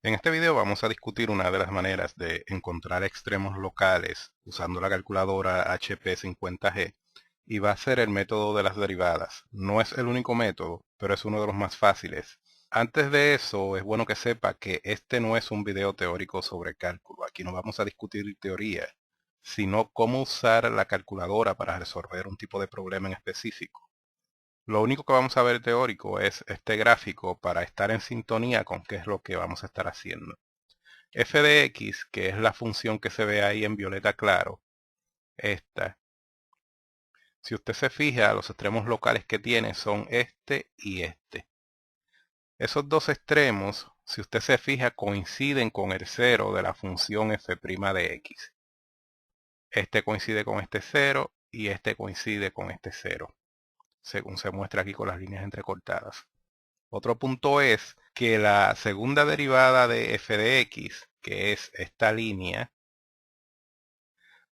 En este video vamos a discutir una de las maneras de encontrar extremos locales usando la calculadora HP50G y va a ser el método de las derivadas. No es el único método, pero es uno de los más fáciles. Antes de eso, es bueno que sepa que este no es un video teórico sobre cálculo. Aquí no vamos a discutir teoría, sino cómo usar la calculadora para resolver un tipo de problema en específico. Lo único que vamos a ver teórico es este gráfico para estar en sintonía con qué es lo que vamos a estar haciendo. F de x, que es la función que se ve ahí en violeta claro, esta. Si usted se fija, los extremos locales que tiene son este y este. Esos dos extremos, si usted se fija, coinciden con el cero de la función f' de x. Este coincide con este cero y este coincide con este cero, según se muestra aquí con las líneas entrecortadas. Otro punto es que la segunda derivada de f de x, que es esta línea,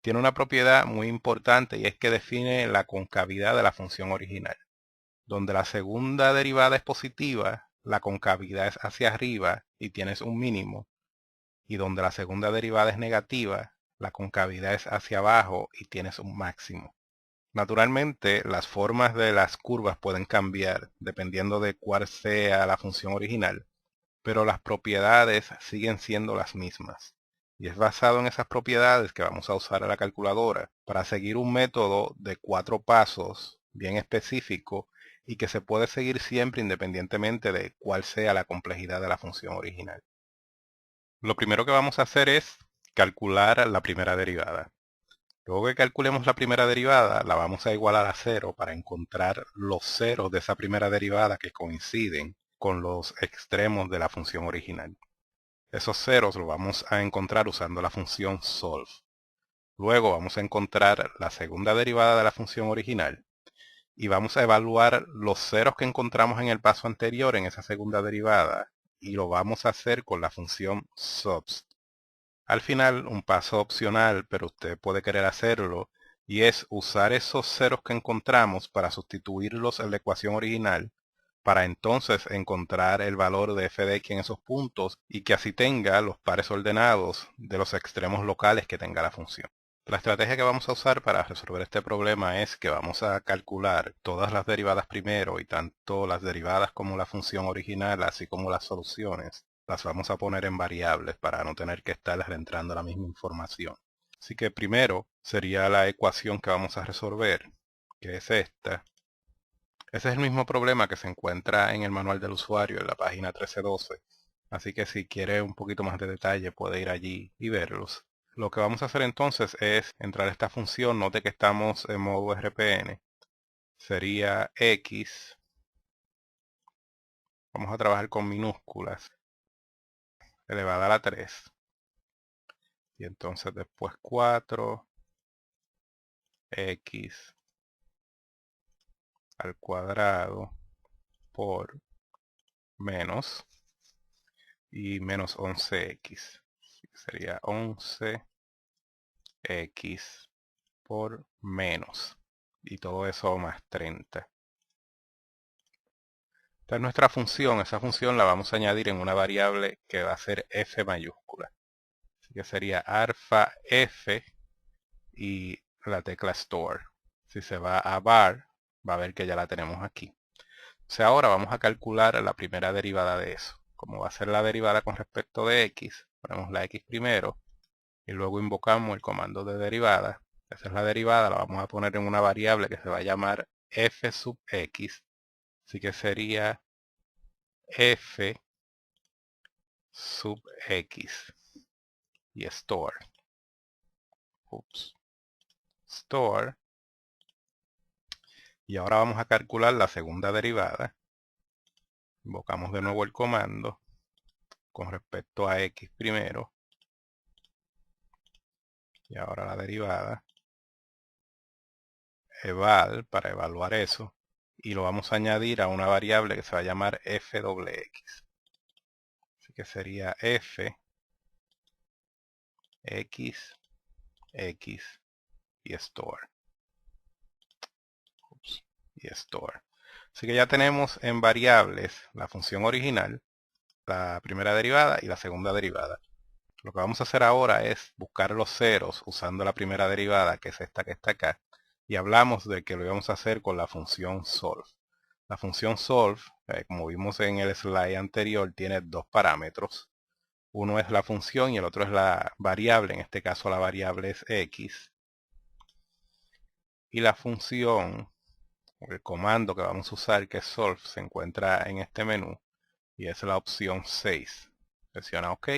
tiene una propiedad muy importante y es que define la concavidad de la función original. Donde la segunda derivada es positiva, la concavidad es hacia arriba y tienes un mínimo. Y donde la segunda derivada es negativa, la concavidad es hacia abajo y tienes un máximo. Naturalmente, las formas de las curvas pueden cambiar dependiendo de cuál sea la función original, pero las propiedades siguen siendo las mismas. Y es basado en esas propiedades que vamos a usar a la calculadora para seguir un método de 4 pasos bien específico y que se puede seguir siempre independientemente de cuál sea la complejidad de la función original. Lo primero que vamos a hacer es calcular la primera derivada. Luego que calculemos la primera derivada, la vamos a igualar a cero para encontrar los ceros de esa primera derivada que coinciden con los extremos de la función original. Esos ceros los vamos a encontrar usando la función solve. Luego vamos a encontrar la segunda derivada de la función original y vamos a evaluar los ceros que encontramos en el paso anterior en esa segunda derivada y lo vamos a hacer con la función subst. Al final, un paso opcional, pero usted puede querer hacerlo, y es usar esos ceros que encontramos para sustituirlos en la ecuación original, para entonces encontrar el valor de f de x en esos puntos y que así tenga los pares ordenados de los extremos locales que tenga la función. La estrategia que vamos a usar para resolver este problema es que vamos a calcular todas las derivadas primero y tanto las derivadas como la función original, así como las soluciones, las vamos a poner en variables para no tener que estar reentrando la misma información. Así que primero sería la ecuación que vamos a resolver, que es esta. Ese es el mismo problema que se encuentra en el manual del usuario en la página 1312. Así que si quiere un poquito más de detalle puede ir allí y verlos. Lo que vamos a hacer entonces es entrar a esta función. Note que estamos en modo RPN. Sería X. Vamos a trabajar con minúsculas. Elevada a la 3. Y entonces después 4. X al cuadrado por menos. Y menos 11x. Sería 11x por menos. Y todo eso más 30. Esta es nuestra función. Esa función la vamos a añadir en una variable que va a ser f mayúscula. Así que sería alfa f y la tecla store. Si se va a var, va a ver que ya la tenemos aquí. O sea, ahora vamos a calcular la primera derivada de eso. Como va a ser la derivada con respecto de x, ponemos la x primero y luego invocamos el comando de derivada. Esa es la derivada, la vamos a poner en una variable que se va a llamar f sub x. Así que sería f sub x y store. Store. Y ahora vamos a calcular la segunda derivada. Invocamos de nuevo el comando con respecto a x primero. Y ahora la derivada. Eval para evaluar eso. Y lo vamos a añadir a una variable que se va a llamar f doble x. Así que sería f x x y store. Y store. Así que ya tenemos en variables la función original la primera derivada y la segunda derivada. Lo que vamos a hacer ahora es buscar los ceros usando la primera derivada, que es esta que está acá, y hablamos de que lo íbamos a hacer con la función solve. La función solve, como vimos en el slide anterior, tiene dos parámetros. Uno es la función y el otro es la variable, en este caso la variable es x. Y la función, el comando que vamos a usar, que es solve, se encuentra en este menú y es la opción 6. Presiona OK.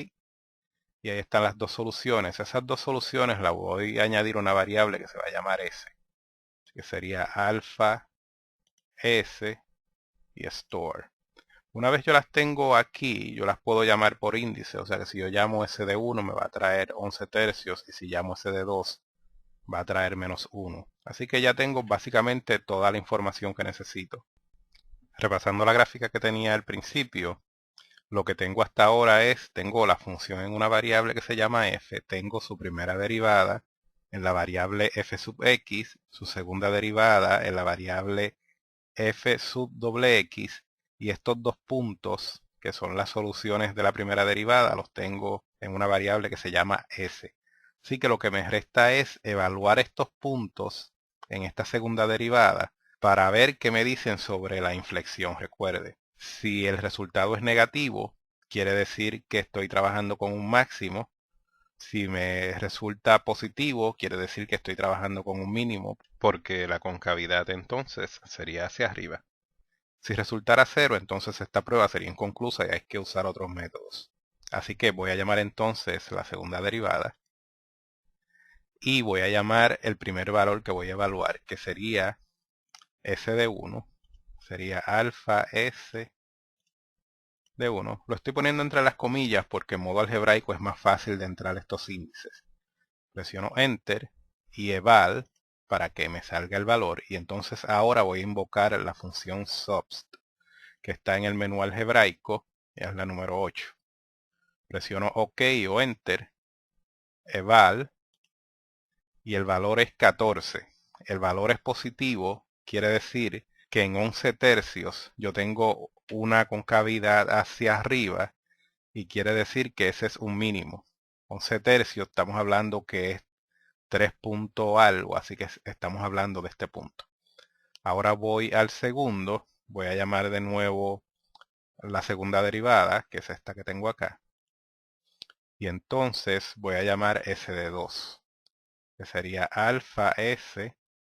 Y ahí están las dos soluciones. Esas dos soluciones las voy a añadir una variable que se va a llamar s. Así que sería alfa s y store. Una vez yo las tengo aquí, yo las puedo llamar por índice. O sea que si yo llamo s de 1 me va a traer 11 tercios y si llamo s de 2 va a traer menos 1. Así que ya tengo básicamente toda la información que necesito. Repasando la gráfica que tenía al principio, lo que tengo hasta ahora es, tengo la función en una variable que se llama f, tengo su primera derivada en la variable f sub x, su segunda derivada en la variable f sub doble x, y estos dos puntos, que son las soluciones de la primera derivada, los tengo en una variable que se llama s. Así que lo que me resta es evaluar estos puntos en esta segunda derivada para ver qué me dicen sobre la inflexión. Recuerde, si el resultado es negativo, quiere decir que estoy trabajando con un máximo. Si me resulta positivo, quiere decir que estoy trabajando con un mínimo, porque la concavidad entonces sería hacia arriba. Si resultara cero, entonces esta prueba sería inconclusa y hay que usar otros métodos. Así que voy a llamar entonces la segunda derivada y voy a llamar el primer valor que voy a evaluar, que sería s de 1, sería alfa s de 1. Lo estoy poniendo entre las comillas porque en modo algebraico es más fácil de entrar estos índices. Presiono Enter y eval para que me salga el valor, y entonces ahora voy a invocar la función subst, que está en el menú algebraico, es la número 8. Presiono OK o Enter, eval, y el valor es 14. El valor es positivo, quiere decir que en 11 tercios yo tengo una concavidad hacia arriba y quiere decir que ese es un mínimo. 11 tercios, estamos hablando que es 3 punto algo, así que estamos hablando de este punto. Ahora voy al segundo, voy a llamar de nuevo la segunda derivada, que es esta que tengo acá. Y entonces voy a llamar s de 2, que sería alfa s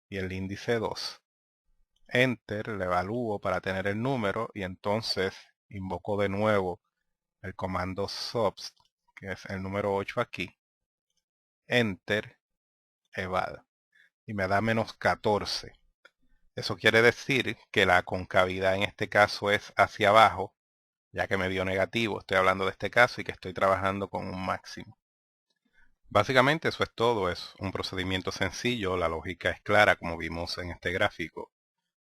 y el índice 2. Enter, le evalúo para tener el número y entonces invoco de nuevo el comando subst, que es el número 8 aquí. Enter, eval. Y me da menos 14. Eso quiere decir que la concavidad en este caso es hacia abajo, ya que me dio negativo. Estoy hablando de este caso y que estoy trabajando con un máximo. Básicamente eso es todo, es un procedimiento sencillo, la lógica es clara como vimos en este gráfico.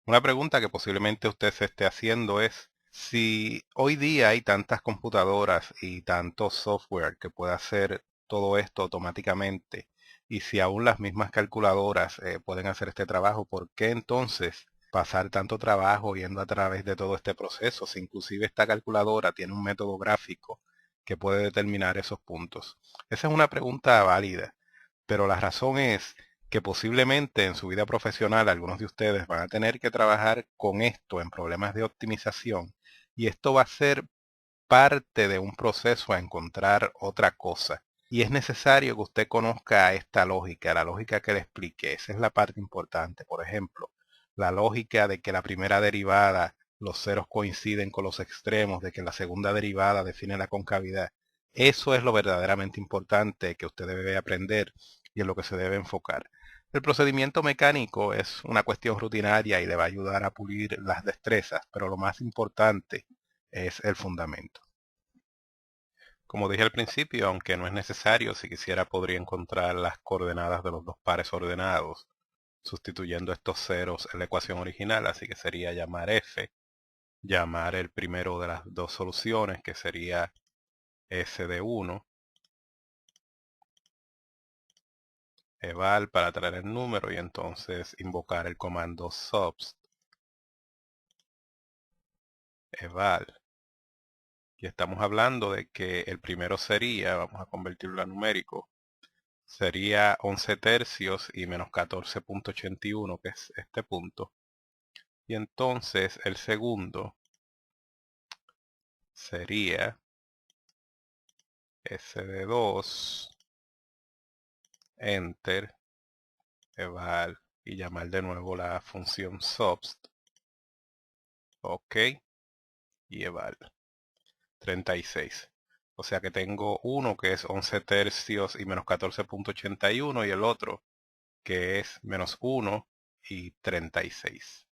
Una pregunta que posiblemente usted se esté haciendo es, si hoy día hay tantas computadoras y tanto software que pueda hacer todo esto automáticamente, y si aún las mismas calculadoras pueden hacer este trabajo, ¿por qué entonces pasar tanto trabajo yendo a través de todo este proceso? Si inclusive esta calculadora tiene un método gráfico que puede determinar esos puntos. Esa es una pregunta válida, pero la razón es que posiblemente en su vida profesional algunos de ustedes van a tener que trabajar con esto en problemas de optimización, y esto va a ser parte de un proceso a encontrar otra cosa. Y es necesario que usted conozca esta lógica, la lógica que le expliqué. Esa es la parte importante. Por ejemplo, la lógica de que la primera derivada, los ceros coinciden con los extremos, de que la segunda derivada define la concavidad. Eso es lo verdaderamente importante que usted debe aprender y en lo que se debe enfocar. El procedimiento mecánico es una cuestión rutinaria y le va a ayudar a pulir las destrezas, pero lo más importante es el fundamento. Como dije al principio, aunque no es necesario, si quisiera podría encontrar las coordenadas de los dos pares ordenados, sustituyendo estos ceros en la ecuación original, así que sería llamar f, llamar el primero de las dos soluciones, que sería s de 1, eval para traer el número y entonces invocar el comando subst, eval, Y estamos hablando de que el primero sería, vamos a convertirlo a numérico, sería 11 tercios y menos 14.81, que es este punto. Y entonces el segundo sería S de 2, enter, eval, y llamar de nuevo la función subst. Ok, y eval. 36. O sea que tengo uno que es 11 tercios y menos 14.81 y el otro que es menos 1 y 36.